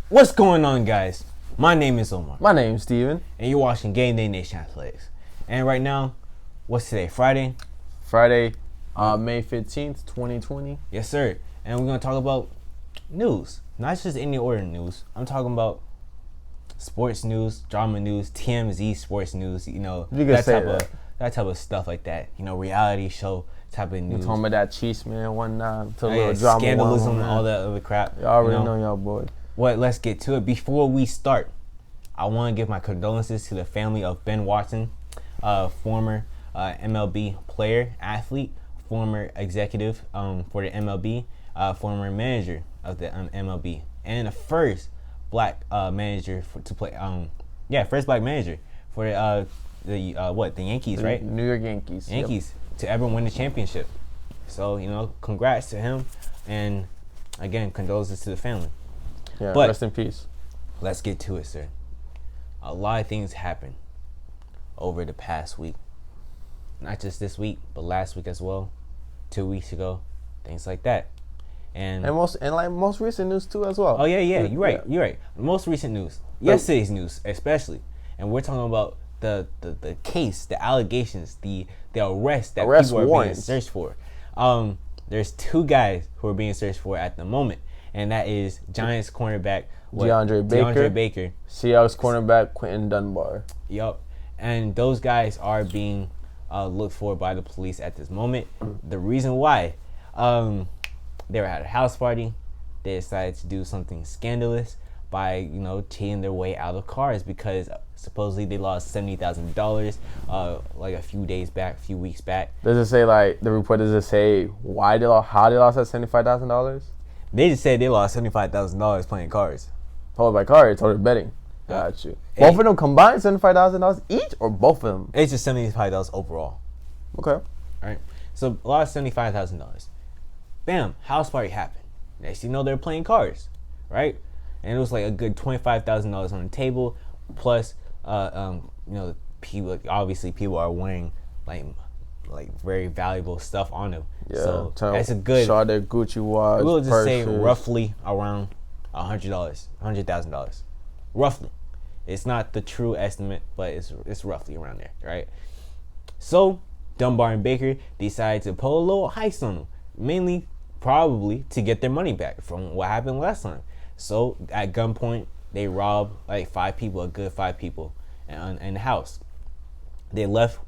What's going on, guys? My name is Omar. My name's Steven. And you're watching Gameday Nation Athletics. And right now, what's today? Friday? Friday, May 15th, 2020. Yes, sir. And we're going to talk about news. Not just any ordinary news. I'm talking about sports news, drama news, TMZ sports news, You can say that. That type of stuff like that. Reality show type of news. You talking about that Chiefs, man, one night. To a little drama. Scandalism and all that other crap. Y'all already know y'all boys. Well, let's get to it. Before we start, I want to give my condolences to the family of Ben Watson, former MLB player, athlete, former executive for the MLB, former manager of the MLB, and the first black manager to play. First black manager for the Yankees, right? New York Yankees. Yankees to ever win the championship. So congrats to him, and again, condolences to the family. Yeah, but rest in peace. Let's get to it, sir. A lot of things happened over the past week. Not just this week, but last week as well. 2 weeks ago. Things like that. And most recent news too as well. Oh yeah, you're right. You're right. Most recent news. Yesterday's news especially. And we're talking about the case, the allegations, the arrest that people are being searched for. There's two guys who are being searched for at the moment. And that is Giants cornerback DeAndre Baker. Seahawks cornerback Quentin Dunbar. Yup. And those guys are being looked for by the police at this moment. The reason why, they were at a house party. They decided to do something scandalous by, cheating their way out of cars because supposedly they lost $70,000 like a few weeks back. Does it say, the report, does it say how they lost that $75,000? They just said they lost $75,000 playing cards. Told by cards, told betting. Got you. Both of them combined $75,000 each, or both of them? It's just $75,000 overall. Okay. All right. So lost $75,000. Bam, house party happened. Next you know they're playing cards, right? And it was like a good $25,000 on the table, plus people are wearing like very valuable stuff on them. Yeah, so that's a good. Shot their Gucci watch. We'll just say roughly around $100,000, roughly. It's not the true estimate, but it's roughly around there, right? So Dunbar and Baker decide to pull a little heist on them, mainly probably to get their money back from what happened last time. So at gunpoint, they robbed like a good five people, in the house. They left.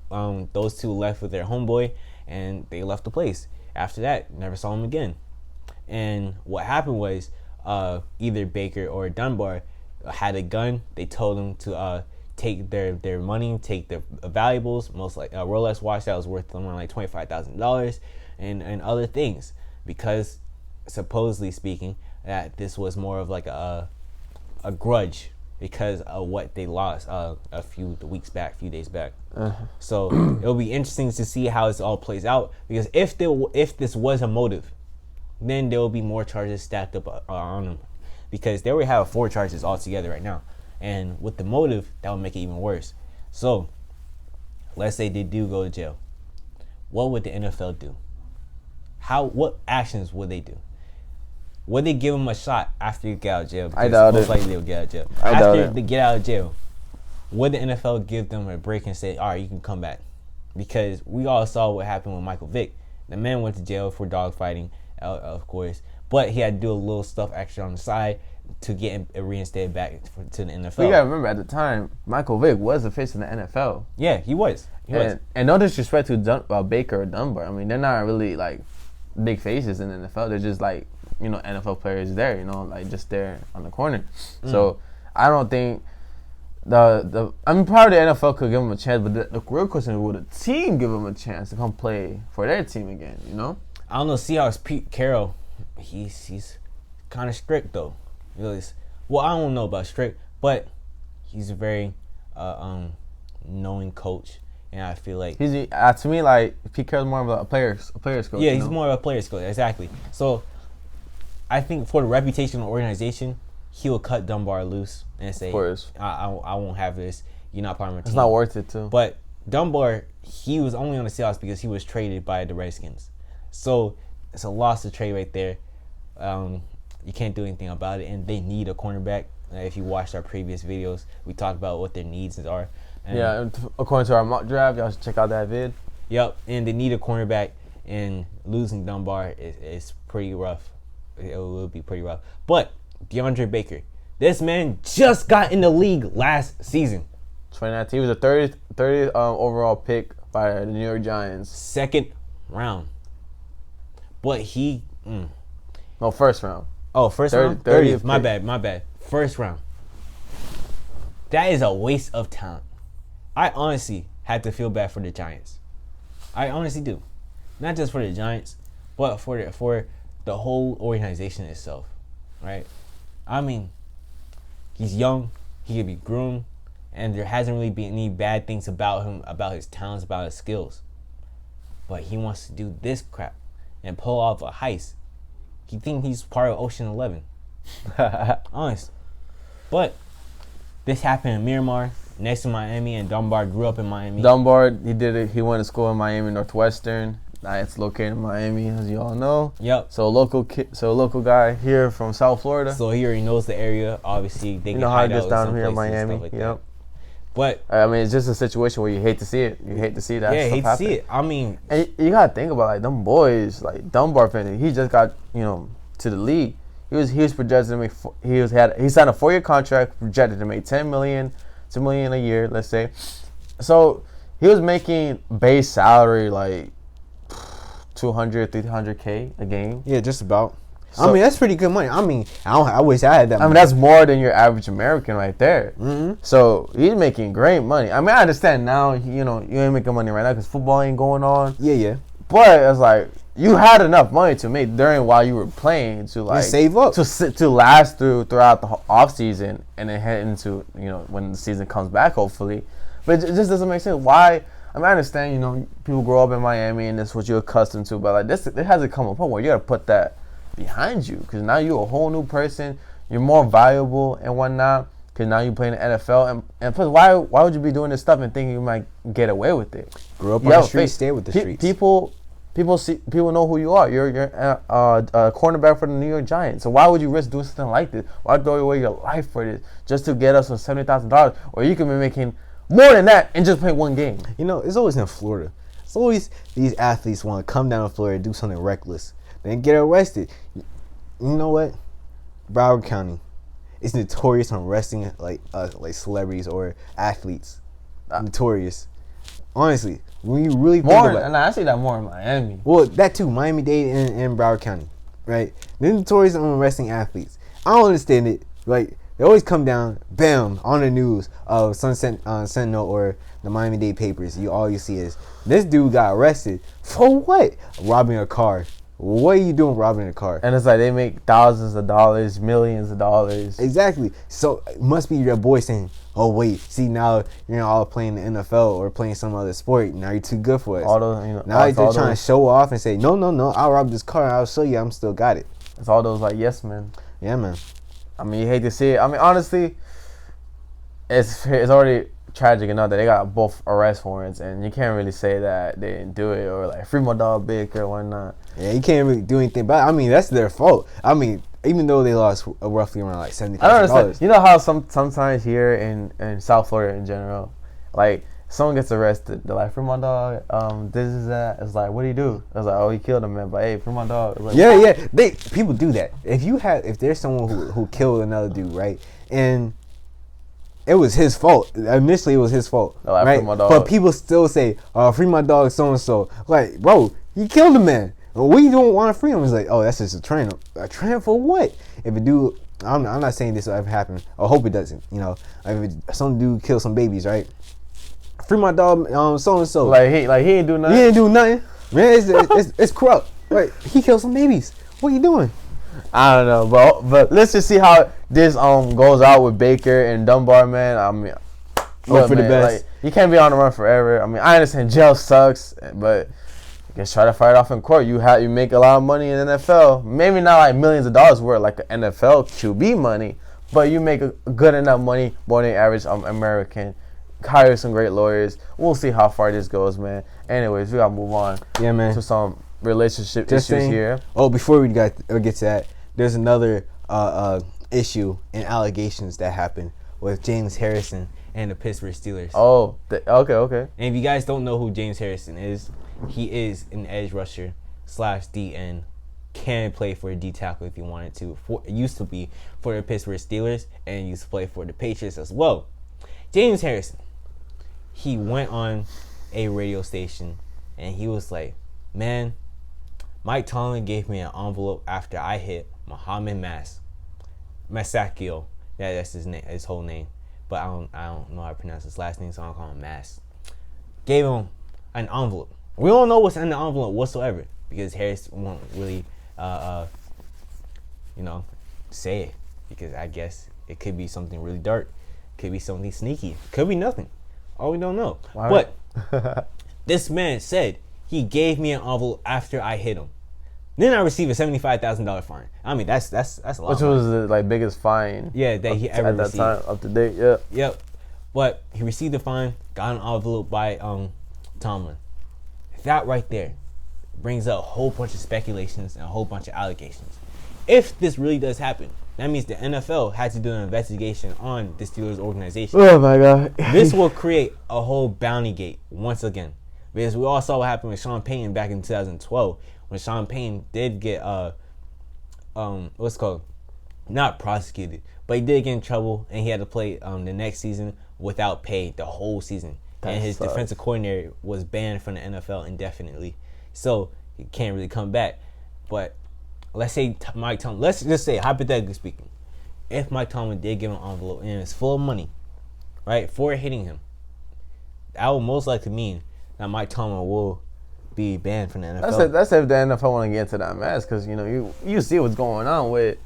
Those two left with their homeboy, and they left the place. After that, never saw him again. And what happened was, either Baker or Dunbar had a gun. They told them to take their money, take their valuables, most like a Rolex watch that was worth around like $25,000, and other things, because supposedly speaking, that this was more of like a grudge because of what they lost a few days back. So it'll be interesting to see how this all plays out, because if this was a motive, then there will be more charges stacked up on them, because they already have 4 charges altogether right now, and with the motive, that would make it even worse. So let's say they do go to jail. What would the NFL do? What actions would they do? Would they give them a shot after you get out of jail? I doubt it. Most likely they'll get out of jail. After they get out of jail, would the NFL give them a break and say, all right, you can come back? Because we all saw what happened with Michael Vick. The man went to jail for dogfighting, of course, but he had to do a little stuff extra on the side to get reinstated back to the NFL. You gotta remember, at the time, Michael Vick was the face of the NFL. Yeah, he was. And no disrespect to Baker or Dunbar. I mean, they're not really like big faces in the NFL. They're just like, NFL players there, just there on the corner. So I don't think probably the NFL could give them a chance, but the real question is, would the team give them a chance to come play for their team again? I don't know. Seahawks Pete Carroll, he's kind of strict though. Well, I don't know about strict, but he's a very knowing coach, and I feel like he's to me, like, Pete Carroll's more of a player's coach. Yeah, he's more of a player's coach, exactly. So I think for the reputation of the organization, he will cut Dunbar loose and say, I won't have this. You're not part of my team. It's not worth it, too. But Dunbar, he was only on the Seahawks because he was traded by the Redskins. So it's a loss to trade right there. You can't do anything about it, and they need a cornerback. If you watched our previous videos, we talked about what their needs are. And yeah, according to our mock draft, y'all should check out that vid. Yep, and they need a cornerback, and losing Dunbar is pretty rough. It will be pretty rough. But DeAndre Baker, this man just got in the league last season. 2019, he was a 30th overall pick by the New York Giants. Second round. But he... No, first round. Oh, first round? 30th. My bad. First round. That is a waste of talent. I honestly had to feel bad for the Giants. I honestly do. Not just for the Giants, but for the whole organization itself. Right? I mean, he's young. He could be groomed. And there hasn't really been any bad things about him, about his talents, about his skills. But he wants to do this crap and pull off a heist. He think he's part of Ocean 11. Honest. But this happened in Miramar, next to Miami, and Dunbar grew up in Miami. Dunbar, he did it. He went to school in Miami Northwestern. It's located in Miami, as you all know. Yep. So a local guy here from South Florida. So he already knows the area. Obviously, they can how hide it out gets in down some here in places and Miami. stuff like Yep. that. But I mean, it's just a situation where you hate to see it. You hate to see that. yeah, stuff hate to happen. see it. I mean, And you gotta think about like them boys, like Dunbar family. He just got to the league. He was projected to make. He signed a 4-year contract, projected to make $10 million a year. Let's say. So he was making base salary like 200-300K a game. yeah, just about. So, I mean, that's pretty good money. I mean, I wish I had that. I mean, that's more than your average American right there. Mm-hmm. So he's making great money. I mean, I understand now. You ain't making money right now because football ain't going on. Yeah. But it's like you had enough money to make while you were playing to like save up to last throughout the off season and then head into when the season comes back hopefully. But it just doesn't make sense. Why? I mean, I understand. People grow up in Miami and that's what you're accustomed to. But like this, it has to come a point where you got to put that behind you because now you're a whole new person. You're more valuable and whatnot because now you're playing the NFL. And plus, why would you be doing this stuff and thinking you might get away with it? Grow up on the streets, stay with the streets. People know who you are. You're a cornerback for the New York Giants. So why would you risk doing something like this? Why throw away your life for this just to get us $70,000? Or you can be making more than that and just play one game. It's always in Florida. It's always these athletes want to come down to Florida and do something reckless, then get arrested. You know what? Broward County is notorious on arresting like celebrities or athletes. Notorious. Honestly, when you really think about it. And I see that more in Miami. Well, that too. Miami-Dade and Broward County, right? They're notorious on arresting athletes. I don't understand it. Like, they always come down, bam, on the news of Sentinel or the Miami-Dade papers. All you see is, this dude got arrested. For what? Robbing a car. What are you doing robbing a car? And it's like they make thousands of dollars, millions of dollars. Exactly. So it must be your boy saying, oh, wait, see, now you're not all playing the NFL or playing some other sport. Now you're too good for us. Now they're trying to show off and say, no, I'll rob this car. I'll show you I'm still got it. It's all those like, yes, man. Yeah, man. I mean, you hate to see it. I mean, honestly, it's already tragic enough that they got both arrest warrants, and you can't really say that they didn't do it or like free my dog Baker or whatnot. Yeah, you can't really do anything about it. I mean, that's their fault. I mean, even though they lost roughly around like $70,000. I don't understand. You know how sometimes here in South Florida in general, like someone gets arrested, they're like, free my dog, this is that. It's like, what do you do? I was like, oh, he killed him, man. But hey, free my dog. Like, yeah. People do that. If there's someone who killed another dude, right, and it was his fault. Initially, it was his fault, like, right? free my dog. But people still say, free my dog, so and so. Like, bro, he killed a man. We don't want to free him. It's like, oh, that's just a trend. A trend for what? If a dude, I'm not saying this will ever happen. I hope it doesn't. If some dude kills some babies, right? Free my dog, so and so. Like he ain't do nothing. He ain't do nothing, man. It's corrupt. Right? He killed some babies. What are you doing? I don't know, but let's just see how this goes out with Baker and Dunbar, man. I mean, hope for the best. Like, you can't be on the run forever. I mean, I understand jail sucks, but just try to fight it off in court. You make a lot of money in the NFL. Maybe not like millions of dollars worth like the NFL QB money, but you make a good enough money more than average American. Hire some great lawyers. We'll see how far this goes, man. Anyways, we gotta move on. Yeah, man. To some relationship issues here. Oh, before we get to that, there's another issue and allegations that happened with James Harrison and the Pittsburgh Steelers. Oh, okay. And if you guys don't know who James Harrison is, he is an edge rusher / DN. Can play for a D tackle if he wanted to. Used to be for the Pittsburgh Steelers and used to play for the Patriots as well. James Harrison, he went on a radio station and he was like, man, Mike Tomlin gave me an envelope after I hit Muhammad Masakio. Yeah, that's his whole name. But I don't know how to pronounce his last name, so I'm calling him Mass. Gave him an envelope. We don't know what's in the envelope whatsoever because Harris won't really say it, because I guess it could be something really dark, could be something sneaky, could be nothing. All we don't know. Wow. But this man said he gave me an envelope after I hit him. Then I received a $75,000 fine. I mean, that's a lot. Which was the biggest fine? Yeah, that he ever received. At that time, up to date. Yeah. Yep. But he received the fine, got an envelope by Tomlin. That right there brings up a whole bunch of speculations and a whole bunch of allegations. If this really does happen, that means the NFL had to do an investigation on the Steelers organization. Oh my God. This will create a whole bounty gate once again. Because we all saw what happened with Sean Payton back in 2012 when Sean Payton did get not prosecuted, but he did get in trouble and he had to play the next season without pay the whole season. And his defensive coordinator was banned from the NFL indefinitely. So he can't really come back. But let's say Mike Tomlin, let's just say, hypothetically speaking, if Mike Tomlin did give him an envelope and it's full of money, right, for hitting him, that will most likely mean that Mike Tomlin will be banned from the NFL. That's if the NFL want to get into that mess, because you see what's going on with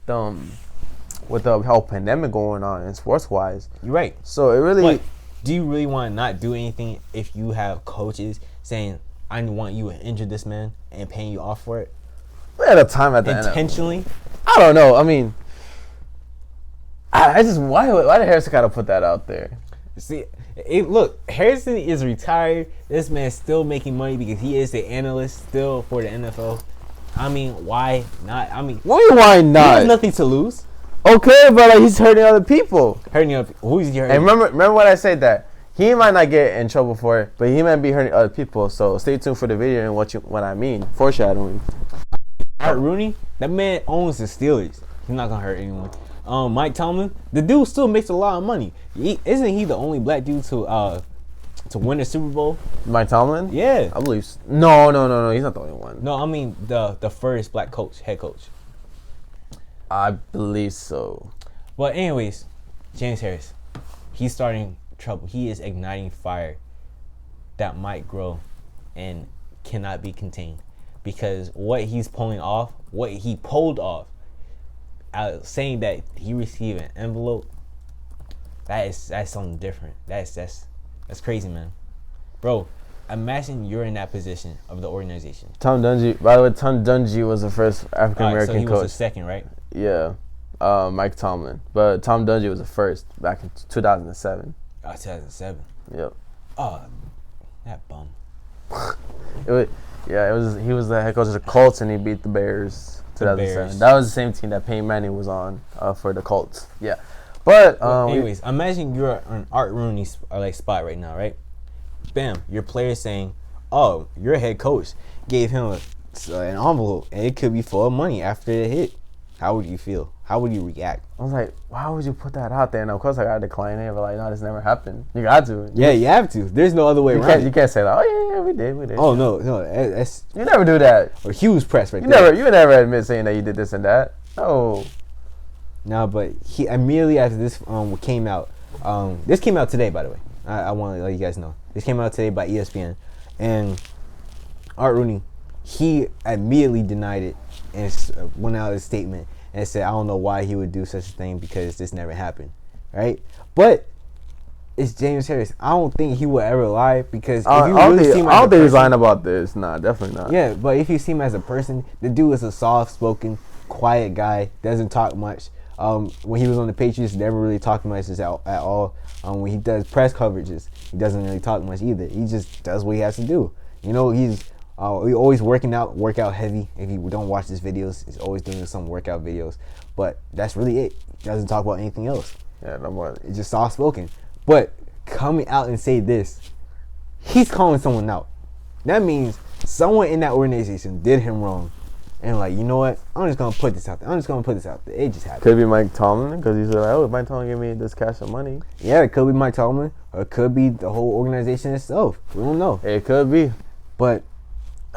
the whole pandemic going on and sports wise. You're right. So it really. But do you really want to not do anything if you have coaches saying, I want you to injure this man and paying you off for it? We had a time at the end. Intentionally? I don't know. I mean, I just why did Harrison gotta put that out there? See, look, Harrison is retired. This man's still making money because he is the analyst still for the NFL. I mean, why not? I mean, why not? He has nothing to lose. Okay, but he's hurting other people. Who's he hurting? And remember what I said, that he might not get in trouble for it, but he might be hurting other people. So stay tuned for the video and what I mean. Foreshadowing. Art Rooney, that man owns the Steelers. He's not gonna hurt anyone. Mike Tomlin, the dude still makes a lot of money. Isn't he the only black dude to win a Super Bowl? Mike Tomlin? Yeah, I believe so. No. He's not the only one. No, I mean the first black head coach. I believe so. But anyways, James Harris, he's starting trouble. He is igniting fire that might grow and cannot be contained, because what he pulled off, saying that he received an envelope, that's something different. That's crazy, man. Bro, imagine you're in that position of the organization. Tom Dungy. By the way, Tom Dungy was the first African American so he coach. was the second, right? Yeah, Mike Tomlin. But Tom Dungy was the first back in 2007. 2007. Yep. Oh, that bum. He was the head coach of the Colts, and he beat the Bears 2007. That was the same team that Peyton Manning was on for the Colts. Yeah. But anyways, imagine you're on Art Rooney's spot right now, right? Bam, your player saying, "Oh, your head coach gave him an envelope, and it could be full of money after the hit." How would you feel? How would you react? I was like, why would you put that out there? And of course, I got to decline it. But like, no, this never happened. You got to. Yeah, you have to. There's no other way around. You can't say that. Oh yeah, we did. Oh no, that's you never do that. A huge press right there. You never admit saying that you did this and that. Oh. No, but he immediately after this came out. This came out today, by the way. I want to let you guys know. This came out today by ESPN, and Art Rooney, he immediately denied it and went out with a statement and said, I don't know why he would do such a thing because this never happened, right? But it's James Harris. I don't think he would ever lie, because if you really see him I don't think he's lying about this. Nah, definitely not. Yeah, but if you see him as a person, the dude is a soft-spoken, quiet guy, doesn't talk much. When he was on the Patriots, never really talked much at all. When he does press coverages, he doesn't really talk much either. He just does what he has to do. He's We always workout heavy. If you don't watch his videos, he's always doing some workout videos. But that's really it. He doesn't talk about anything else. Yeah, no more. It's just soft spoken. But coming out and say this, he's calling someone out. That means someone in that organization did him wrong. And like, you know what? I'm just gonna put this out there. It just happened. Could be Mike Tomlin, because he's like, oh, Mike Tomlin gave me this cash of money. Yeah, it could be Mike Tomlin, or it could be the whole organization itself. We don't know. It could be. But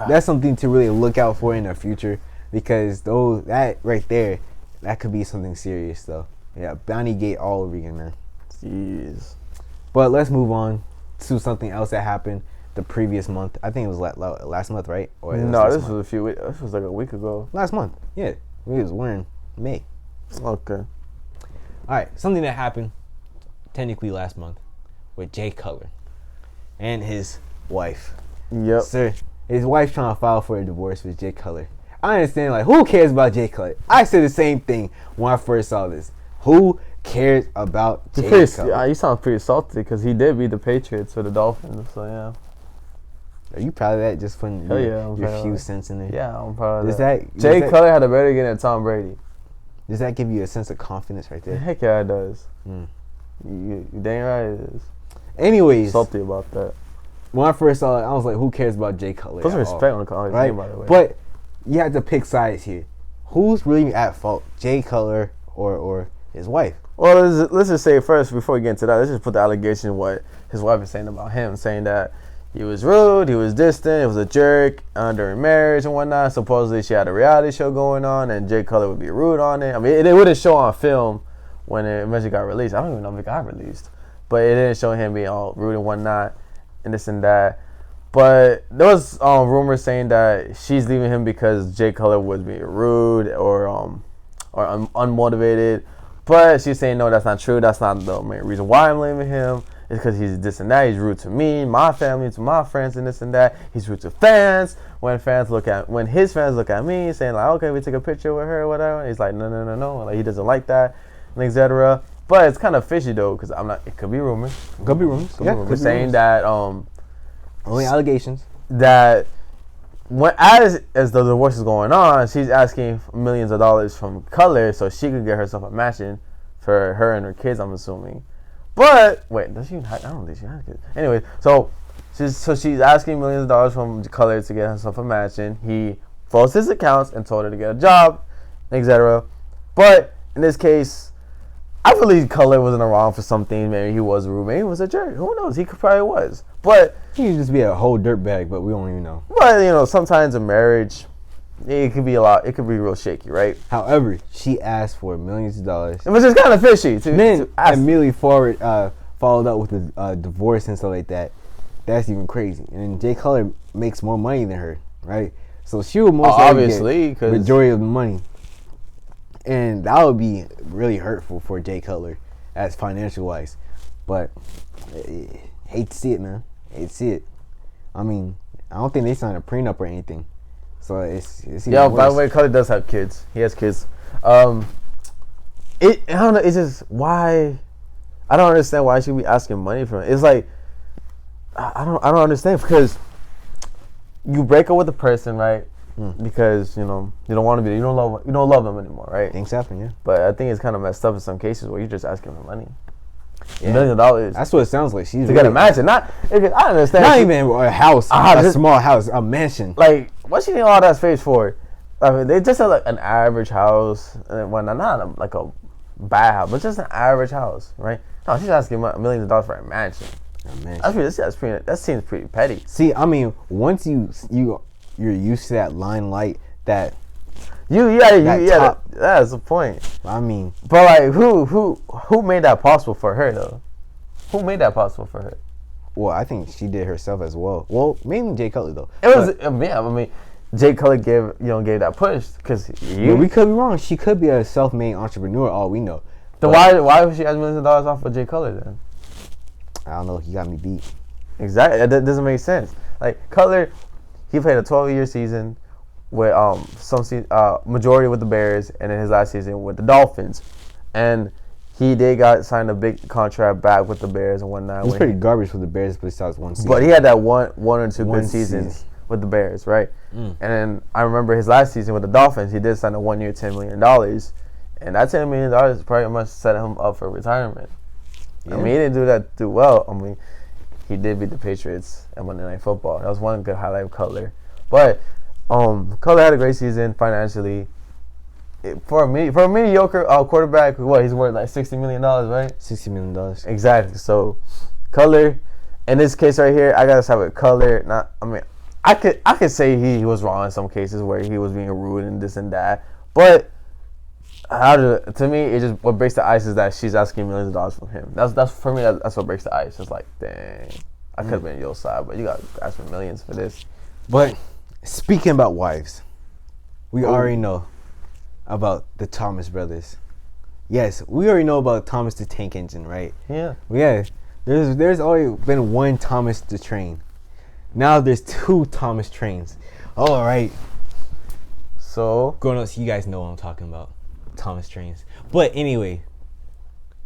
that's something to really look out for in the future, because that right there, that could be something serious though. Yeah, Bounty Gate all over again, man. Jeez. But let's move on to something else that happened the previous month. I think it was last month, right? Or No, this was a few weeks. This was like a week ago. Last month, yeah. We was wearing May. Okay. All right, something that happened technically last month with Jay Cutler and his wife. Yep. Sir, his wife trying to file for a divorce with Jay Cutler. I understand, like, who cares about Jay Cutler? I said the same thing when I first saw this. Who cares about Jay Cutler? You sound pretty salty, because he did beat the Patriots or the Dolphins, so yeah. Are you proud of that? Just putting your few cents in there? Yeah, I'm proud of Does that. that Jay Cutler had a better game than Tom Brady. Does that give you a sense of confidence right there? Heck yeah, it does. Mm. You dang right it is. Anyways, Salty about that. when I first saw it, I was like, who cares about Jay Cutler? Put some respect on the college right? name, by the way. But you have to pick sides here. Who's really at fault? Jay Cutler or his wife? Well, let's just say first, before we get into that, let's just put the allegation what his wife is saying about him, saying that he was rude, he was distant, he was a jerk during marriage and whatnot. Supposedly she had a reality show going on, and Jay Cutler would be rude on it. I mean, it wouldn't show on film when it eventually got released. I don't even know if it got released, but it didn't show him being all rude and whatnot, and this and that. But there was rumors saying that she's leaving him because Jay Cutler was being rude or unmotivated. But she's saying, no, that's not true. That's not the main reason why I'm leaving him. It's because he's this and that. He's rude to me, my family, to my friends, and this and that. He's rude to fans. When his fans look at me, saying like, okay, we take a picture with her or whatever. He's like, no. Like, he doesn't like that, and etc. But it's kind of fishy though, because it could be rumors. Could be rumors. Could saying that only allegations. That as the divorce is going on, she's asking millions of dollars from Cutler so she could get herself a mansion for her and her kids, I'm assuming. But wait, does she? I don't think she has kids. Anyway, so she's asking millions of dollars from Cutler to get herself a mansion. He froze his accounts and told her to get a job, etc. But in this case, I believe Cutler was in the wrong for something. Maybe he was rude. Maybe he was a jerk. Who knows? He probably was. But he could just be a whole dirtbag, but we don't even know. But sometimes in marriage, it could be a lot. It could be real shaky, right? However, she asked for millions of dollars. It was just kind of fishy. Then immediately followed up with a divorce and stuff like that. That's even crazy. And Jay Cutler makes more money than her, right? So she would most likely get the majority of the money. And that would be really hurtful for Jay Cutler as financial wise. But hate to see it, man. Hate to see it. I mean, I don't think they signed a prenup or anything. So it's even worse. By the way, Cutler does have kids. He has kids. I don't know. It's just why I don't understand why she be asking money from him. It's like I don't understand, because you break up with a person, right? Because you don't want to be, you don't love them anymore, right? Things happen, yeah. But I think it's kind of messed up in some cases where you're just asking for money. Yeah. $1 million. That's what it sounds like. She's to get a mansion. I understand. Not even a house, a small house, a mansion. Like, what she need all that space for? I mean, they just have like an average house, and not like a bad house, but just an average house, right? No, she's asking millions of dollars for a mansion. That seems pretty petty. See, I mean, once you're used to that limelight, that that's the point. I mean, but like, who made that possible for her though? Who made that possible for her? Well, I think she did herself as well. Well, mainly Jay Cutler though. It was I mean, Jay Cutler gave that push because we could be wrong. She could be a self-made entrepreneur. All we know. Then why would she ask millions of dollars off of Jay Cutler then? I don't know. He got me beat. Exactly. That doesn't make sense. Like Cutler, he played a 12-year season with majority with the Bears, and then his last season with the Dolphins, and he signed a big contract back with the Bears and whatnot. It was pretty garbage for the Bears besides one season. But he had that one or two good seasons with the Bears, right? And then I remember his last season with the Dolphins, he did sign a 1 year, $10 million. And that $10 million pretty much set him up for retirement. Yeah. I mean, he didn't do that too well. I mean, he did beat the Patriots and Monday Night Football. That was one good highlight of Cutler. But Cutler had a great season financially. For a mediocre quarterback, he's worth like $60 million, right? $60 million. Exactly. So, Cutler, in this case right here, I gotta side with Cutler. I could say he was wrong in some cases where he was being rude and this and that. But to me, it just what breaks the ice is that she's asking millions of dollars from him. That's for me. That's what breaks the ice. It's like, dang, I could have been your side, but you got to ask for millions for this. But speaking about wives, we already know about the Thomas brothers. Yes, we already know about Thomas the Tank Engine, right? Yeah. Yeah. There's already been one Thomas the Train. Now there's two Thomas Trains. All right. So grown ups, you guys know what I'm talking about. Thomas Trains. But anyway,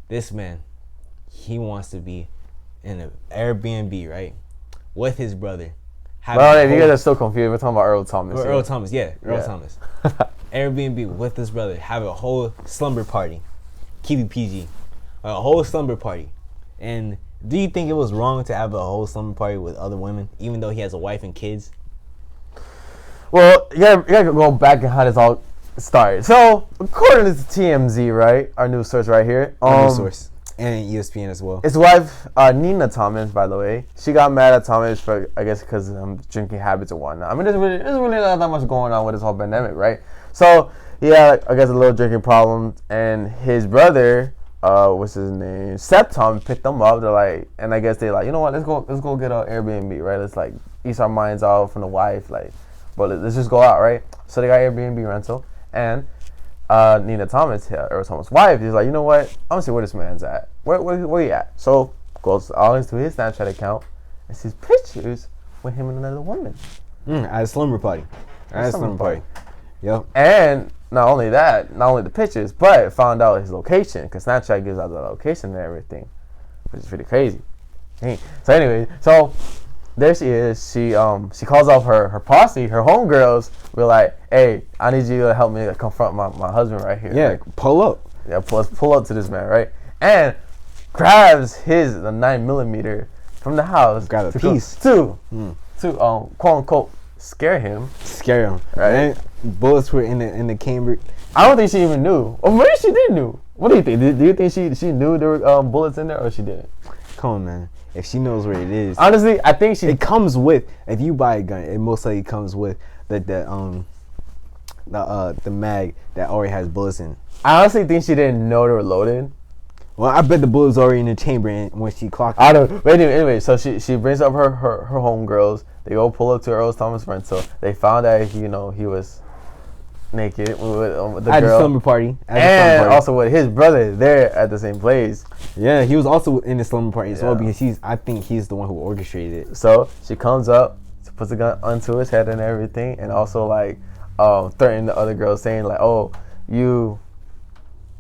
this man, he wants to be in an Airbnb, right? With his brother. Well, if you guys are still confused, we're talking about Earl Thomas. Earl Thomas, yeah. Earl Thomas. Airbnb with his brother. Have a whole slumber party. Keep it PG. A whole slumber party. And do you think it was wrong to have a whole slumber party with other women, even though he has a wife and kids? Well, you gotta go back and how this all started. So, according to TMZ, right, our news source right here, our news source, and ESPN as well. His wife, Nina Thomas, by the way, she got mad at Thomas for, I guess, because drinking habits and whatnot. I mean, there's really not that much going on with this whole pandemic, right? So, yeah, I guess a little drinking problem, and his brother, what's his name, Septom, picked them up. They're like, and I guess they like, you know what? Let's go get an Airbnb, right? Let's like ease our minds out from the wife, like. But let's just go out, right? So they got Airbnb rental, and Nina Thomas, Earl Thomas' wife, is like, you know what? I want to see where this man's at. Where he at? So goes all into his Snapchat account and sees pictures with him and another woman. At a slumber party. At a slumber party. Yep. And not only the pictures, but found out his location, because Snapchat gives out the location and everything, which is pretty crazy. So anyway, there she is. She calls off her posse, her homegirls. We're like, hey, I need you to help me confront my husband right here. Yeah, like, pull up. Yeah, pull up to this man, right? And grabs the 9mm from the house. Grab a piece. To quote unquote scare him. Right? And bullets were in the chamber. I don't think she even knew. Or maybe she did knew. What do you think? Do you think she knew there were bullets in there, or she didn't? Come on, man. If she knows where it is. Honestly, I think it comes with, if you buy a gun, it most likely comes with the mag that already has bullets in it. I honestly think she didn't know they were loaded. Well, I bet the bullets already in the chamber and when she clocked it. I don't know. But anyway, so she brings up her homegirls. They go pull up to Earl Thomas' rental. They found out he was naked with the girl. At the slumber party. Also with his brother there at the same place. Yeah, he was also in the slumber party as well, because I think he's the one who orchestrated it. So she comes up, puts the gun onto his head and everything, and also like threatening the other girls, saying like, oh, you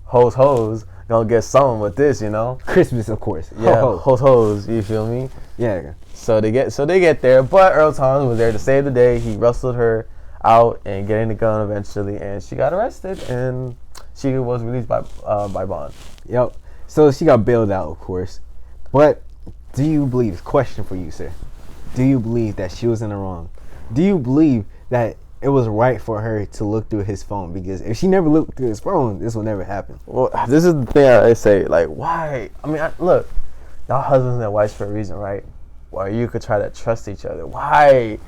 hoes gonna get something with this, you know? Christmas, of course. Yeah, hoes, you feel me? Yeah. So they get there, but Earl Thomas was there to save the day. He wrestled her out and getting the gun eventually, and she got arrested, and she was released by bond. Yep. So she got bailed out, of course. But do you believe, question for you, sir, do you believe that she was in the wrong? Do you believe that it was right for her to look through his phone? Because if she never looked through his phone, this will never happen. Well, this is the thing I say, like, why? I mean, look, y'all husbands and wives for a reason, right? Why you could try to trust each other. Why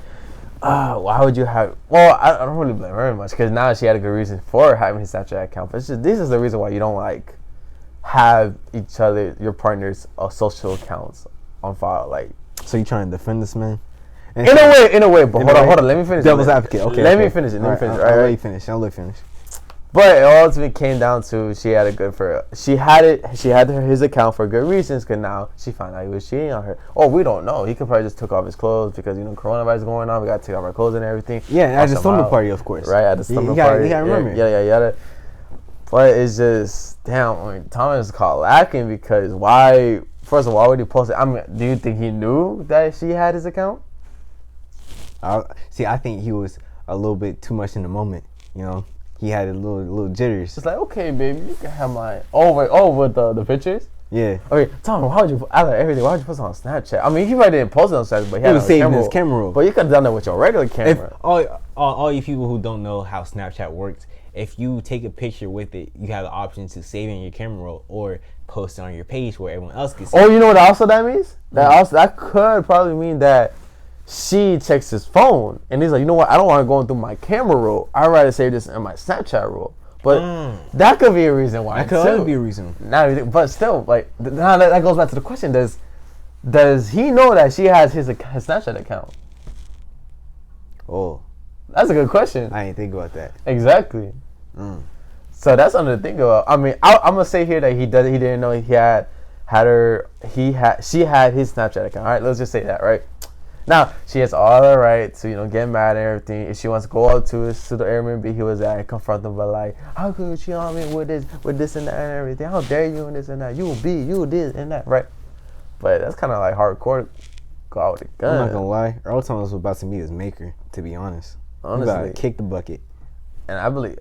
would you have? Well, I don't really blame her very much, because now she had a good reason for having his Snapchat account. But it's just, this is the reason why you don't like have each other, your partner's social accounts on file. Like, so you trying to defend this man? In a way. But hold on. Let me finish. Devil's advocate. Okay. Let me finish it. I'll let you finish. But it ultimately came down to she had his account for good reasons, because now she found out he was cheating on her. Or we don't know. He could probably just took off his clothes because, coronavirus going on. We got to take off our clothes and everything. Yeah, at the slumber party, of course. Right, at the slumber party. You gotta remember. Yeah. But it's just, damn, I mean, Thomas is caught lacking, because why? First of all, why would he post it? I mean, do you think he knew that she had his account? I think he was a little bit too much in the moment. You know, he had a little jitters. It's like, okay, baby, you can have my with the pictures. Yeah. Okay, Tom, why would you? Out of everything, why would you post it on Snapchat? I mean, he probably didn't post it on Snapchat, but he was saving his camera roll. But you could have done that with your regular camera. If all you people who don't know how Snapchat works, if you take a picture with it, you have the option to save it in your camera roll or post it on your page where everyone else can see. Oh, you know what also that means? That could probably mean that she checks his phone and he's like, you know what? I don't want to go through my camera roll. I'd rather save this in my Snapchat roll. But that could be a reason why. That could be a reason. But still, like, now that goes back to the question: Does he know that she has his Snapchat account? Oh, that's a good question. I didn't think about that. Exactly. So that's something to think about. I mean, I'm gonna say here that he didn't know she had his Snapchat account. All right, let's just say that, right? Now, she has all the right to, get mad and everything. If she wants to go up to the Airbnb he was at and confront him, but like, how could you on me with this and that and everything? How dare you and this and that? You this and that, right? But that's kind of like hardcore. Go out with a gun. I'm not gonna lie. Earl Thomas was about to meet his maker. To be honest, honestly, you gotta kick the bucket. And I believe,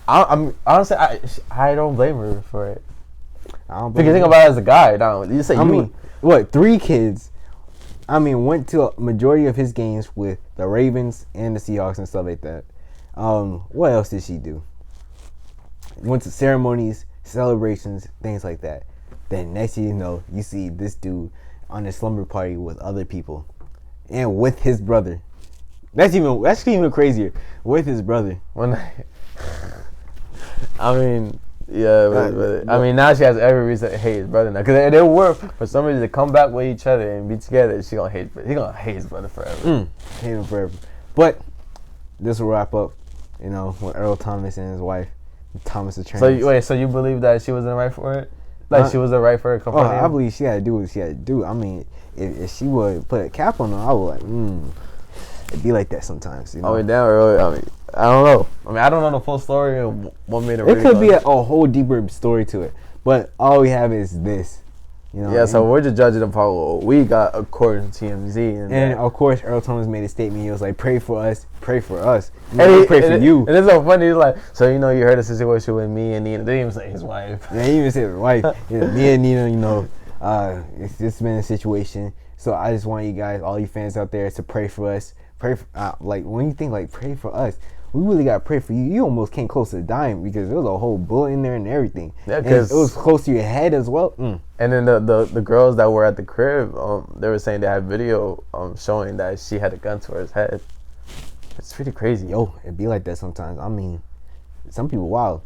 honestly, I don't blame her for it. I don't blame because think about it as a guy. Now you say, 3 kids. I mean, went to a majority of his games with the Ravens and the Seahawks and stuff like that. What else did she do? Went to ceremonies, celebrations, things like that. Then next thing you know, you see this dude on a slumber party with other people and with his brother. That's even crazier. With his brother. I mean, now she has every reason to hate his brother now. Because they were, for some reason, to come back with each other and be together, he gonna hate his brother forever. Hate him forever. But this will wrap up, with Earl Thomas and his wife, Thomas the Train. So you believe that she wasn't right for it? Like, she wasn't right for it? I believe she had to do what she had to do. I mean, if she would put a cap on her, I would it'd be like that sometimes. I mean, damn, really, I don't know. I don't know the full story of what made it. It could be a whole deeper story to it, but all we have is this. Yeah, so we're just judging upon what we got according to TMZ. And of course, Earl Thomas made a statement. He was like, pray for us. And pray for you. And it's so funny. He's like, so you heard the situation with me and Nina. They didn't even say his wife. Yeah, he even said his wife. Me and Nina, it's been a situation. So I just want you guys, all you fans out there, to pray for us. Pray for, when you think like pray for us, we really got to pray for you. You almost came close to dying because there was a whole bullet in there and everything. Yeah, because it was close to your head as well. And then the girls that were at the crib, they were saying they had video showing that she had a gun to her head. It's pretty crazy. Yo, it be like that sometimes. I mean, some people wild.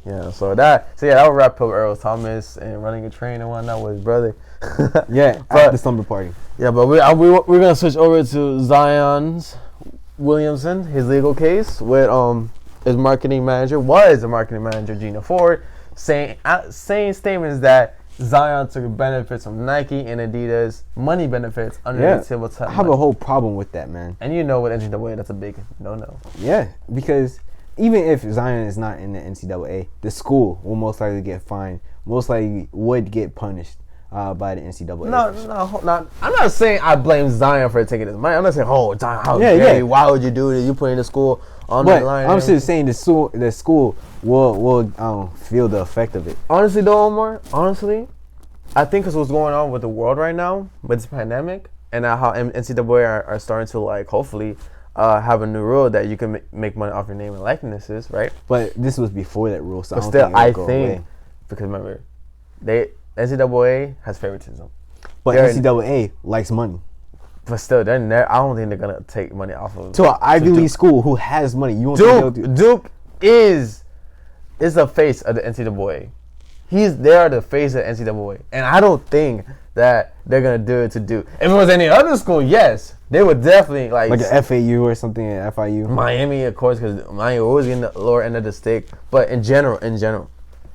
Yeah, that would wrap up Earl Thomas and running a train and whatnot with his brother. Yeah, at the slumber party. Yeah, but we're gonna switch over to Zion Williamson, his legal case with his marketing manager, Gina Ford, saying statements that Zion took benefits from Nike and Adidas, money benefits under the table. I have a whole problem with that, man. And with NCAA, that's a big no. Yeah, because even if Zion is not in the NCAA, the school will most likely get fined, most likely would get punished by the NCAA. No. I'm not saying I blame Zion for taking his money. I'm not saying, Zion, how dare you? Why would you do this? You putting the school on the line. I'm just saying the school will feel the effect of it. Honestly, though, Omar, I think because what's going on with the world right now, with this pandemic, and how NCAA are starting to, hopefully, have a new rule that you can make money off your name and likenesses, right? But this was before that rule, so but I think because remember, NCAA has favoritism. But NCAA likes money. But still, I don't think they're gonna take money off of. To an Ivy League school who has money, Duke is the face of the NCAA. They are the face of the NCAA, and I don't think that they're gonna do it to Duke. If it was any other school, yes, they would definitely like an FAU or something at FIU. Miami, of course, because Miami always getting the lower end of the stick. But in general, if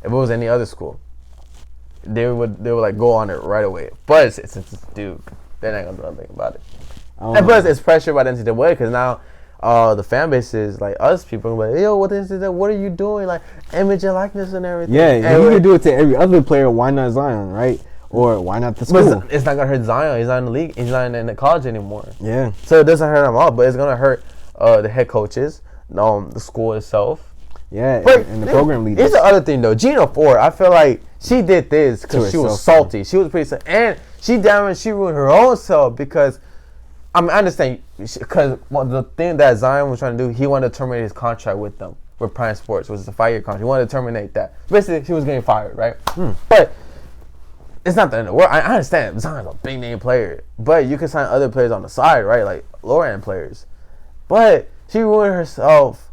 it was any other school, they would go on it right away. But since it's Duke, they're not gonna do anything about it. And plus, it's pressure by the NCAA because now the fan bases like us people are like, yo, what is it? What are you doing? Like image and likeness and everything. Yeah, and you can do it to every other player. Why not Zion, right? Or why not the But school? it's not gonna hurt Zion. He's not in the league. He's not in the college anymore. Yeah. So it doesn't hurt them all, but it's gonna hurt the head coaches, the school itself. Yeah, But and the program leaders. Here's the other thing though. Gina Ford, I feel like she did this because she was salty. She was pretty salty, and she ruined her own self because I understand because the thing that Zion was trying to do, he wanted to terminate his contract with them, with Prime Sports, which is a 5-year contract. He wanted to terminate that. Basically, she was getting fired, right? But it's not the end of the world. I understand Zion's a big name player, but you can sign other players on the side, right? Like lower end players. But she ruined herself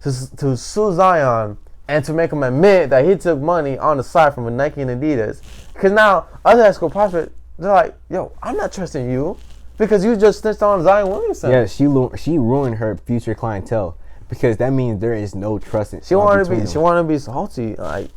to sue Zion and to make him admit that he took money on the side from Nike and Adidas. Because now other high school prospects, they're like, yo, I'm not trusting you because you just snitched on Zion Williamson. Yeah, she ruined her future clientele because that means there is no trust. She wanted to be salty. Like,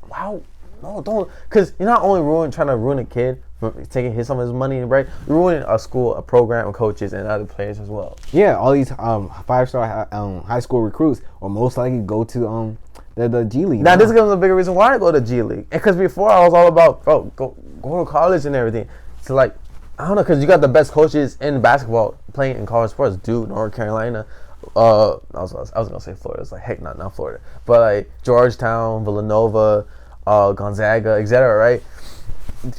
wow. No, don't. Because you're not only trying to ruin a kid for taking some of his money, right? You're ruining a school, a program, and coaches, and other players as well. Yeah, all these 5-star high school recruits will most likely go to the G League. Now, this gives a bigger reason why to go to G League. Because before, I was all about, bro, go to college and everything. So, like, I don't know, because you got the best coaches in basketball playing in college sports. Duke, North Carolina. I was going to say Florida. It's like, heck, not Florida. But, like, Georgetown, Villanova, Gonzaga, etc. Right?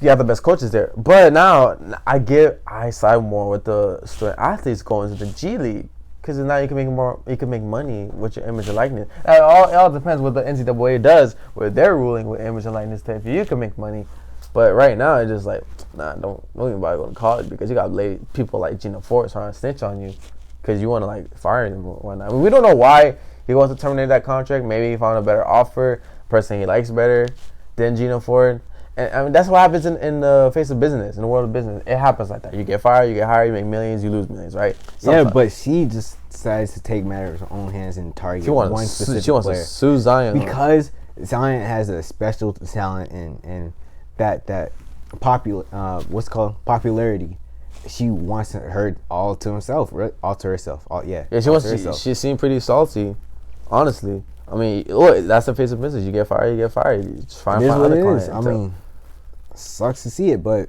You have the best coaches there. But now I side more with the student athletes going to the G League because now you can make more. You can make money with your image and likeness. It all depends what the NCAA does with their ruling with image and likeness. If you can make money, but right now it's just like don't even bother going to college because you got people like Gina Ford trying to snitch on you because you want to like fire him or whatnot. I mean, we don't know why he wants to terminate that contract. Maybe he found a better offer. Person he likes better than Gina Ford. And I mean, that's what happens in the face of business, in the world of business. It happens like that. You get fired, you get hired, you make millions, you lose millions, right? Sometimes. Yeah, but she just decides to take matters in her own hands and target one specific player. To sue Zion. Because Zion has a special talent and that popularity. She wants her all to herself, right? All to herself. Yeah, she seemed pretty salty, honestly. I mean, look, that's the face of business. You get fired, you get fired. You just find other clients. I mean, sucks to see it, but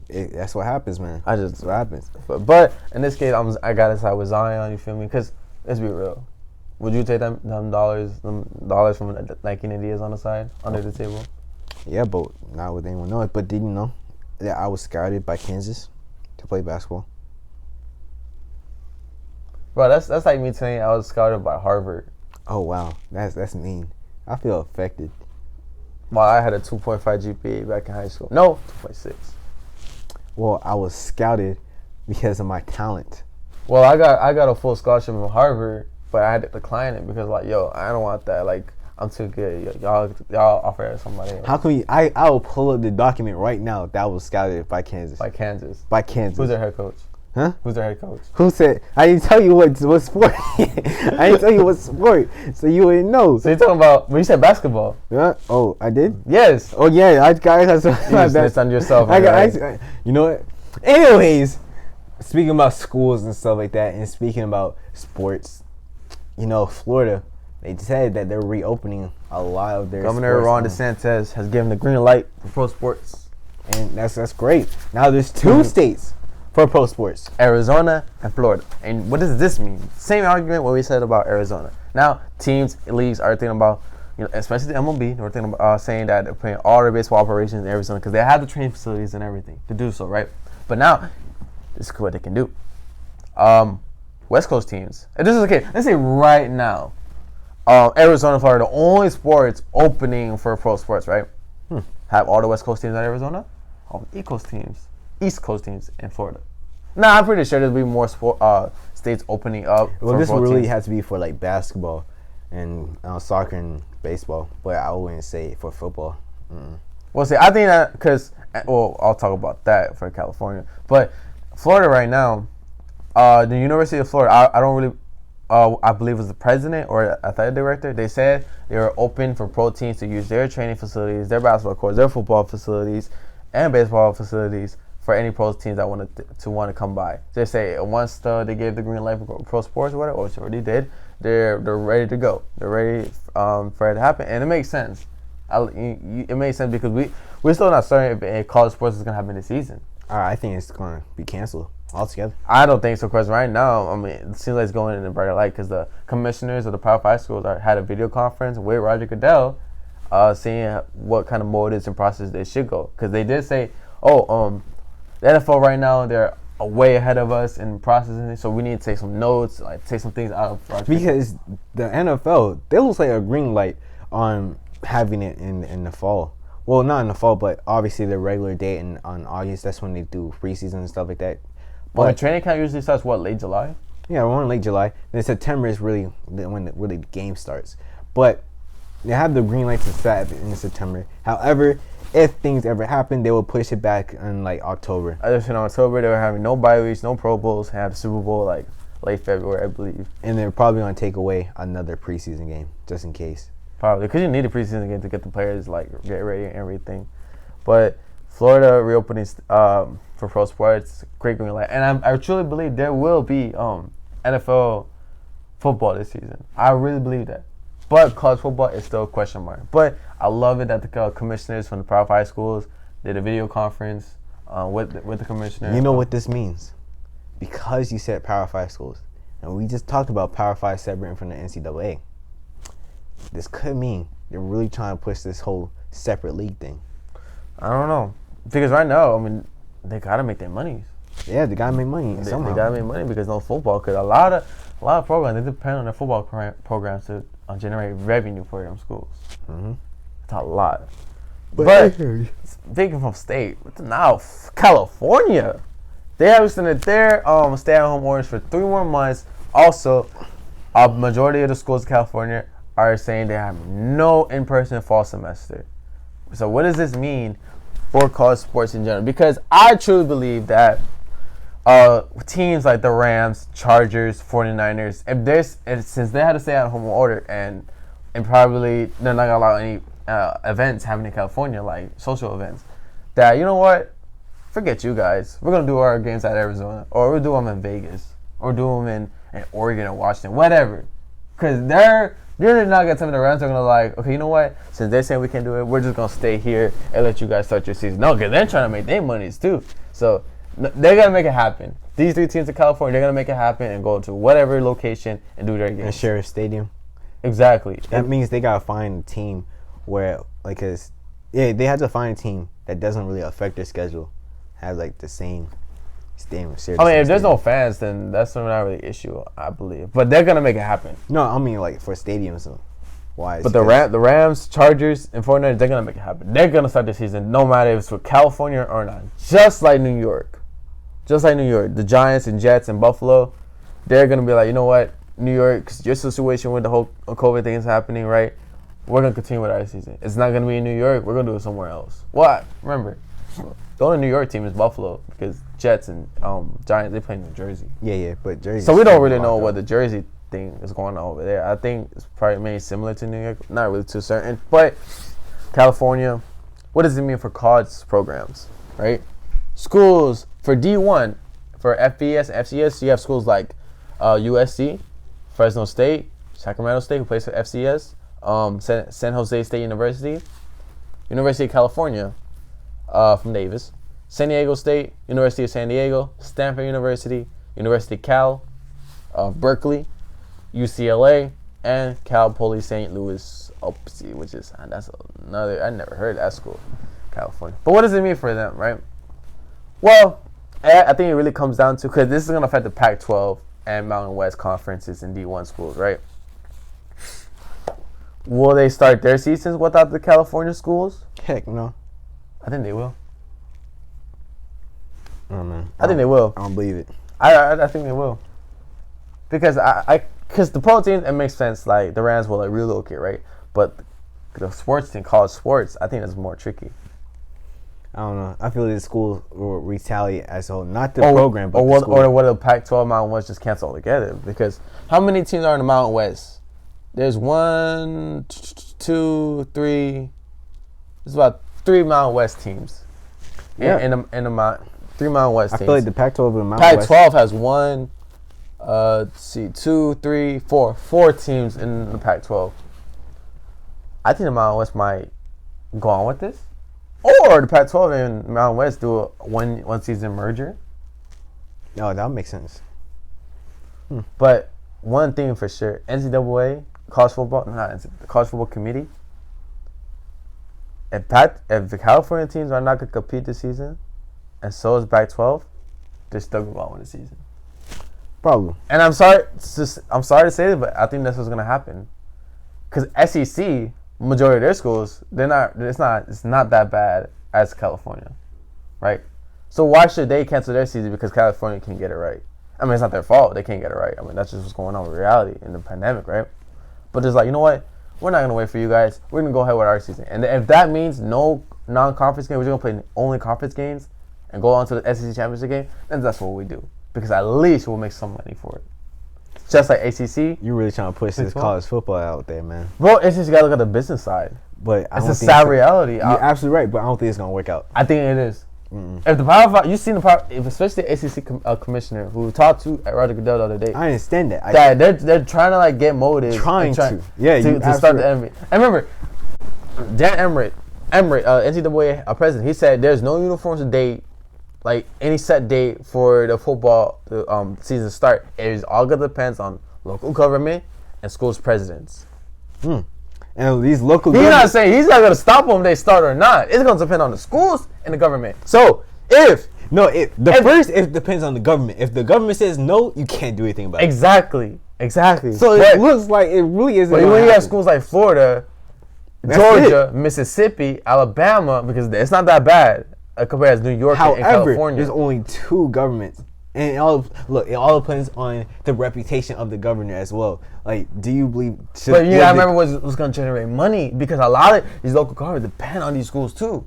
that's what happens, man. That's what happens. But in this case, I gotta side with Zion. You feel me? Because let's be real. Would you take them dollars from Nike and Adidas on the side under the table? Yeah, but not with anyone know it. But did you know that I was scouted by Kansas to play basketball? Bro, that's like me saying I was scouted by Harvard. Oh wow, that's mean. I feel affected. Well, I had a 2.5 GPA back in high school. No, 2.6. Well, I was scouted because of my talent. Well, I got a full scholarship from Harvard, but I had to decline it because like, yo, I don't want that. Like, I'm too good. Y'all offer it to somebody else. How can you? I will pull up the document right now that was scouted by Kansas. By Kansas. Who's their head coach? Huh? Who's their head coach? Who said? I didn't tell you what sport. I didn't tell you what sport, so you wouldn't know. So you're talking about? Well, you said basketball. Yeah. Oh, I did. Yes. Oh yeah, guys. That's snitched on yourself. You know what? Anyways, speaking about schools and stuff like that, and speaking about sports, you know, Florida, they said that they're reopening a lot of their. Governor Ron DeSantis has given the green light for pro sports, and that's great. Now there's two states for pro sports: Arizona and Florida. And what does this mean? Same argument what we said about Arizona. Now teams, leagues are thinking about, you know, especially the MLB, they're thinking about saying that they're putting all their baseball operations in Arizona because they have the training facilities and everything to do so, right? But now, this is what they can do. West Coast teams, and this is okay. Let's say right now, Arizona and Florida, the only sports opening for pro sports, right? Have all the West Coast teams in Arizona, all the East Coast teams in Florida. Now, I'm pretty sure there'll be more states opening up. Well, this really has to be for like basketball and soccer and baseball, but I wouldn't say for football. Well, see, I think that because, well, I'll talk about that for California, but Florida right now, the University of Florida, I don't really, I believe it was the president or athletic director, they said they were open for pro teams to use their training facilities, their basketball courts, their football facilities, and baseball facilities for any pro teams that want to come by. They say once they gave the green light for pro sports or whatever, which already did, they're ready to go. They're ready for it to happen, and it makes sense. It makes sense because we're still not certain if college sports is gonna happen this season. I think it's going to be canceled altogether. I don't think so, because right now, I mean, it seems like it's going in a brighter light because the commissioners of the Power 5 schools had a video conference with Roger Goodell, seeing what kind of motives and process they should go. Because they did say, the NFL right now, they're way ahead of us in processing it, so we need to take some notes, like take some things out of Roger. Because the NFL, they looks like a green light on having it in the fall. Well, not in the fall, but obviously the regular date on August. That's when they do preseason and stuff like that. But training camp usually starts, late July? Yeah, we're in late July. Then September is really when the game starts. But they have the green light to start in September. However, if things ever happen, they will push it back in like October. I just in October they were having no bye weeks, no Pro Bowls, have Super Bowl like late February, I believe. And they're probably going to take away another preseason game just in case. Probably, because you need a preseason game to get the players get ready and everything. But Florida reopening for pro sports, great green light, and I truly believe there will be NFL football this season. I really believe that. But college football is still a question mark. But I love it that the commissioners from the Power 5 schools did a video conference with the commissioner. You know what this means? Because you said Power 5 schools, and we just talked about Power 5 separating from the NCAA. This could mean they're really trying to push this whole separate league thing. I don't know. Because right now, I mean, they got to make their money. Yeah, they got to make money somehow. They got to make money because no football. Because a lot of programs, they depend on their football programs to generate revenue for them schools. Mm-hmm. It's a lot. But speaking from state, now California, they have extended their stay-at-home orders for 3 more months. Also, a majority of the schools in California are saying they have no in-person fall semester. So what does this mean for college sports in general? Because I truly believe that teams like the Rams, Chargers, 49ers, since they had to stay at home order and probably they're not gonna allow any events happening in California, like social events, that, you know what, forget you guys. We're gonna do our games at Arizona, or we'll do them in Vegas, or do them in Oregon or Washington, whatever. Because they're not gonna tell me the Rams are gonna okay, you know what? Since they're saying we can't do it, we're just gonna stay here and let you guys start your season. No, because they're trying to make their monies too. So they're gonna make it happen. These 3 teams in California, they're gonna make it happen and go to whatever location and do their games. And share a stadium. Exactly. That means they gotta find a team where, they have to find a team that doesn't really affect their schedule, have the same stadium. I mean, if there's no fans, then that's not really an issue, I believe. But they're gonna make it happen. No, I mean for stadiums. Why? But the Rams, Chargers, and 49ers, they're gonna make it happen. They're gonna start the season, no matter if it's with California or not. Just like New York, the Giants and Jets and Buffalo, they're gonna be like, you know what, New York, because your situation with the whole COVID thing is happening, right? We're gonna continue with our season. It's not gonna be in New York. We're gonna do it somewhere else. What? Remember, the only New York team is Buffalo because Jets and Giants, they play in New Jersey. Yeah, but Jersey. So we don't really know what the Jersey thing is going on over there. I think it's probably maybe similar to New York. Not really too certain. But California, what does it mean for college programs, right? Schools for D1, for FBS, FCS, you have schools like USC, Fresno State, Sacramento State, who plays for FCS, San Jose State University, University of California, from Davis, San Diego State, University of San Diego, Stanford University, University of Cal, Berkeley, UCLA, and Cal Poly St. Louis, which is, that's another, I never heard of that school, California. But what does it mean for them, right? Well, I think it really comes down to, because this is going to affect the Pac-12 and Mountain West conferences and D1 schools, right? Will they start their seasons without the California schools? Heck no. I think they will. I don't know. I think they will. I don't believe it. I think they will. Because because the pro teams, it makes sense. Like the Rams will relocate, right? But the sports team, college sports, I think that's more tricky. I don't know. I feel like the school will retaliate as a whole, not the program, but the school. Or what the Pac-12 Mountain West just cancel altogether. Because how many teams are in the Mountain West? There's 1, 2, 3. There's about 3 Mountain West teams. Yeah. In the 3 Mountain West teams. I feel like the Pac-12 and Mountain West. Pac-12 has 1, 2, 3, 4 teams in the Pac-12. I think the Mountain West might go on with this, or the Pac-12 and Mountain West do a one season merger. No, that would make sense. But one thing for sure, NCAA, college football, the college football committee. If the California teams are not going to compete this season, and so is Pac-12, they're still going to go on with the season. Probably. And I'm sorry to say this, but I think that's what's going to happen. Because SEC, majority of their schools, it's not that bad as California, right? So why should they cancel their season because California can't get it right? I mean, it's not their fault. They can't get it right. I mean, that's just what's going on with reality in the pandemic, right? But it's like, you know what? We're not going to wait for you guys. We're going to go ahead with our season. And if that means no non-conference games, we're just going to play only conference games and go on to the SEC championship game, then that's what we do. Because at least we'll make some money for it. Just like ACC. You really trying to push this college football out there, man. Bro, it's just you got to look at the business side. But it's a sad reality. You're absolutely right, but I don't think it's going to work out. I think it is. If the Power 5, you've seen especially the ACC commissioner who talked to Roger Goodell the other day. I understand that. They're trying to like get motives. To start the NBA. And remember, Dan Emmerich, NCAA president, he said there's no uniforms date, like any set date for the football season start. It all going to depends on local government and schools presidents. And these local he's not saying he's not going to stop them if they start or not. It's going to depend on the schools and the government. So it depends on the government. If the government says no, you can't do anything about it. Exactly. So it looks like it really isn't. But when you have schools like Florida, Georgia, Mississippi, Alabama, because it's not that bad compared to New York and California. There's only 2 governments. And it all depends on the reputation of the governor as well. Like, do you believe? But I remember what's going to generate money because a lot of these local governments depend on these schools too.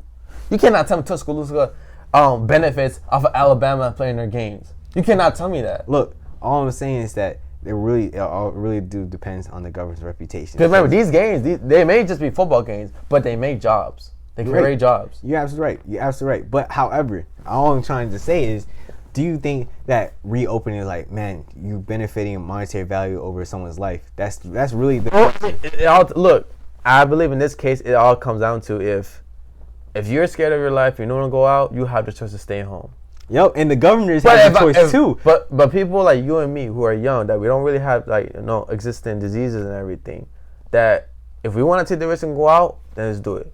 You cannot tell me Tuscaloosa benefits off of Alabama playing their games. You cannot tell me that. Look, all I'm saying is that it really do depends on the governor's reputation. Because remember, these games, they may just be football games, but they make jobs. They create jobs. You're absolutely right. But however, all I'm trying to say is, do you think that reopening is like, man, you benefiting monetary value over someone's life? That's really the look, I believe in this case, it all comes down to if you're scared of your life, you don't want to go out, you have the choice to stay home. Yep, and the governors have the choice too. But people like you and me who are young, that we don't really have existing diseases and everything, that if we want to take the risk and go out, then let's do it.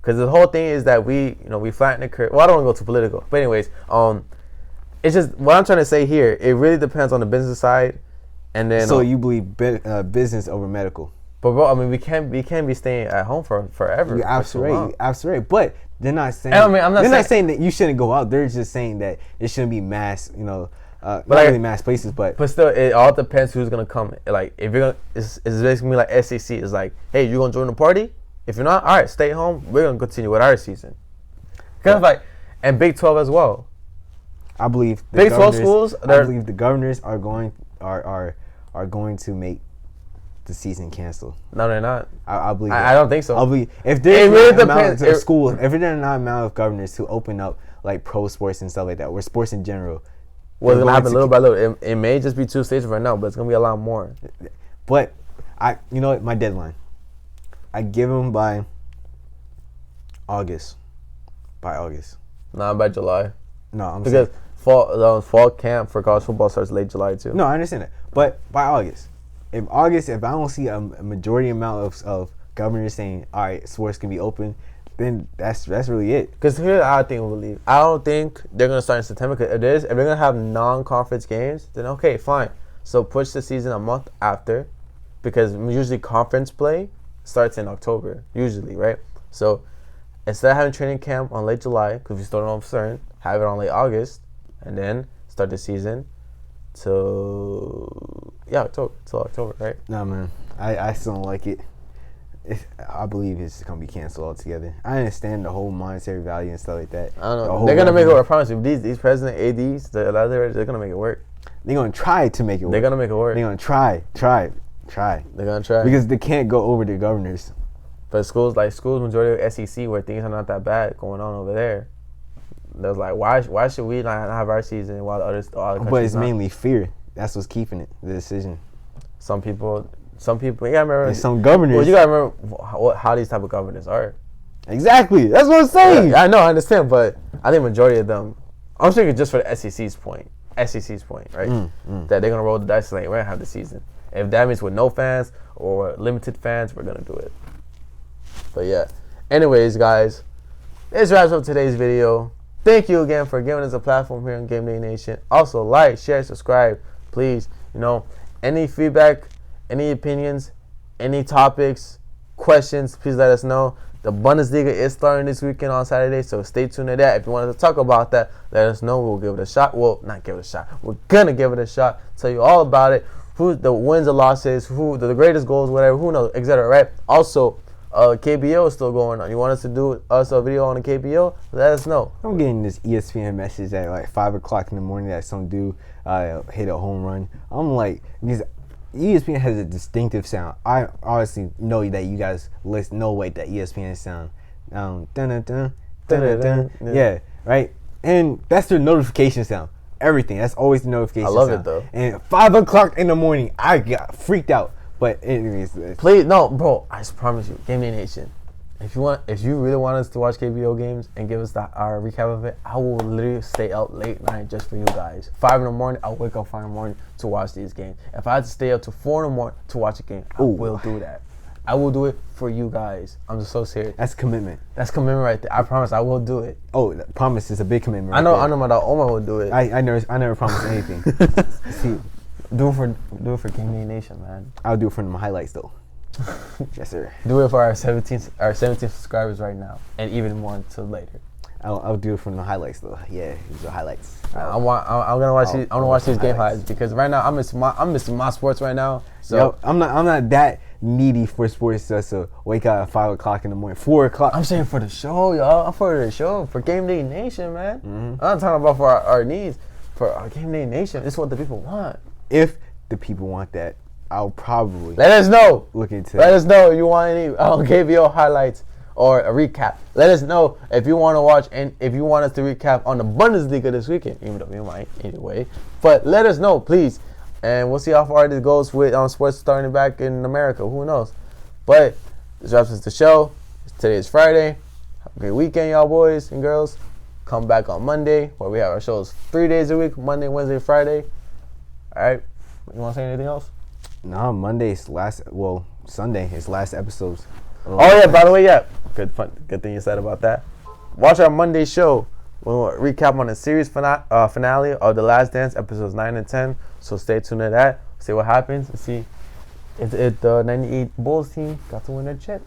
Because the whole thing is that we flatten the curve. Well, I don't want to go too political, but anyways, it's just what I'm trying to say here. It really depends on the business side, and then. So you believe business over medical? But bro, I mean, we can't be staying at home for forever. You're absolutely right. But they're not saying. I'm not saying that you shouldn't go out. They're just saying that it shouldn't be mass. Not really mass places, but still, it all depends who's gonna come. Like if you're gonna, it's basically like SEC. It's like, hey, you gonna join the party? If you're not, all right, stay home. We're gonna continue with our season. Kind of like, and Big 12 as well. I believe Big 12 schools. I believe the governors are going to make the season cancel. No, they're not. I believe. I don't think so. I believe if there's if there's not amount of governors who open up like pro sports and stuff like that, or sports in general. Well, it's gonna happen little by little. It may just be 2 states right now, but it's gonna be a lot more. But you know what? My deadline, I give them by August. Not by July. No, I'm because saying, fall camp for college football starts late July too. No, I understand that, but by August, if I don't see a majority amount of governors saying, all right, sports can be open, then that's really it. Because here's the odd thing we believe. I don't think they're gonna start in September. Cause if they're gonna have non-conference games, then okay, fine. So push the season a month after, because usually conference play starts in October, usually, right? So instead of having training camp on late July, because we still don't know for certain, have it on late August, and then start the season till October, right? No, man, I still don't like it. I believe it's gonna be canceled altogether. I understand the whole monetary value and stuff like that. I don't know. They're gonna make it work. I promise you. These president ads, they're gonna make it work. They're gonna try to make it work. They're gonna make it work. They're gonna try. They're gonna try because they can't go over the governors. But schools majority of SEC where things are not that bad going on over there. There's like, why should we not have our season while all the countries? But it's mainly fear. That's what's keeping it. The decision. Some people. You gotta remember. And some governors. Well, you gotta remember how these type of governors are. Exactly. That's what I'm saying. Yeah, I know, I understand, but I think majority of them, I'm thinking just for the SEC's point, right? That they're gonna roll the dice like we're gonna have the season. If that means with no fans or limited fans, we're gonna do it. But yeah. Anyways, guys, this wraps up today's video. Thank you again for giving us a platform here on Gameday Nation. Also, like, share, subscribe, please. Any feedback, any opinions, any topics, questions, please let us know. The Bundesliga is starting this weekend on Saturday, so stay tuned to that. If you wanted to talk about that, let us know. We'll give it a shot. Well, not give it a shot. We're gonna give it a shot. Tell you all about it. Who the wins or losses, who the greatest goals, whatever, who knows, etc. Right? Also, KBO is still going on. You want us to do a video on the KBO? Let us know. I'm getting this ESPN message at like 5 o'clock in the morning that some dude hit a home run. I'm like, because ESPN has a distinctive sound. I honestly know that you guys know what that ESPN sound. Dun dun dun dun dun. Yeah, right. And that's their notification sound. Everything. That's always the notification sound. I love it though. And 5 o'clock in the morning, I got freaked out. But anyways, please no, bro. I just promise you, Gameday Nation. If you really want us to watch KBO games and give us our recap of it, I will literally stay up late night just for you guys. 5 in the morning, I'll wake up 5 in the morning to watch these games. If I had to stay up to 4 in the morning to watch a game, I will do that. I will do it for you guys. I'm just so serious. That's commitment. That's commitment right there. I promise I will do it. Oh, promise is a big commitment. Right I know my dog Omar will do it. I never promise anything. See, do it for Gameday Nation, man. I'll do it for the highlights though. Yes, sir. Do it for our 17 subscribers right now, and even more until later. I'll do it for the highlights though. Yeah, these are highlights. I'm gonna watch these game highlights because right now I'm missing my sports right now. So yep, I'm not that needy for sports to wake up at 5 o'clock in the morning, 4 o'clock. I'm saying for the show, y'all. I'm for the show, for Gameday Nation, man. I'm not talking about for our needs, for our Gameday Nation. This is what the people want. If the people want that, I'll probably let us know. Look into. Let us know if you want any KBO highlights or a recap. Let us know if you want to watch and if you want us to recap on the Bundesliga this weekend, even though we might either way. But let us know, please, and we'll see how far this goes with sports starting back in America. Who knows? But this wraps up the show. Today is Friday. Have a great weekend, y'all boys and girls. Come back on Monday where we have our shows 3 days a week: Monday, Wednesday, Friday. All right. You want to say anything else? No, Monday's last. Well, Sunday is last episodes. Oh yeah, by the way, yeah. Good thing you said about that. Watch our Monday show. We'll recap on the series finale of The Last Dance, episodes 9 and 10. So stay tuned to that. See what happens. And see if the 98 Bulls team got to win their chip.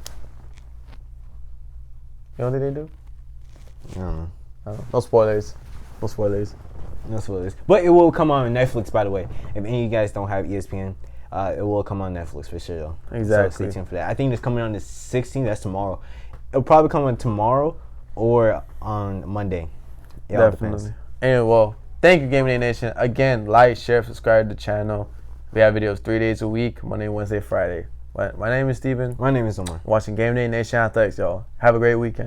You know what they do? I don't know. No spoilers. No spoilers. That's what it is. But it will come on Netflix, by the way. If any of you guys don't have ESPN, it will come on Netflix for sure, though. Exactly. So stay tuned for that. I think it's coming on the 16th. That's tomorrow. It'll probably come on tomorrow or on Monday. It Definitely. Anyway, well, thank you, Gameday Nation. Again, like, share, subscribe to the channel. We have videos 3 days a week: Monday, Wednesday, Friday. My name is Steven. My name is Omar. Watching Gameday Nation Athletics, y'all. Have a great weekend.